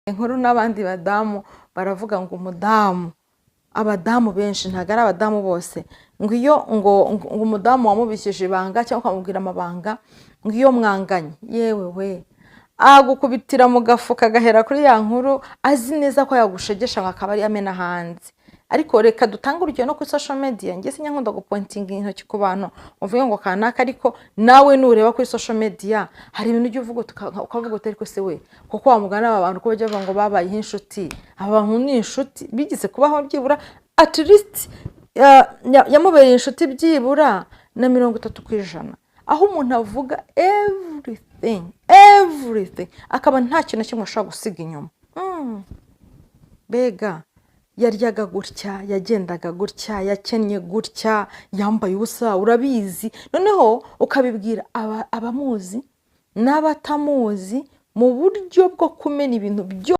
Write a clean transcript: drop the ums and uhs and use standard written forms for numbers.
inkuru n'abandi badamu baravuga ngo umudamu, abadamu benshi ntago ari abadamu bose, ngo iyo ngo umudamu wamubikije ibanga cyangwa ukamubwira amabanga, ngo iyo mwanganye yewe we agukubitira mu gafuka gahera kuri ya nkuru azi neza ko yagushegesha ngo akaba ari amena hanze. Ariko reka dutanga urugero no kuri social media, nge sinyankunda gupointinga intoki ku bantu uvuge ngo kanaka, ariko nawe nureba kuri social media hari ibintu ujye uvuga ukavuga utari ko se we kuko wamugana aba bantu ko bajya bavuga ngo babaye inshuti, aba bantu ni inshuti bigize kubaho byibura at least yamubereye inshuti byibura na 30%, aho umuntu avuga everything akaba nta kintu kimwe ashobora gusiga inyuma. Bega yaryaga gutya, yagendaga gutya, yakennye gutya, yambaye ubusa, urabizi, noneho ukabibwira abamuzi n'abatamuzi mu buryo bwo kumena ibintu byo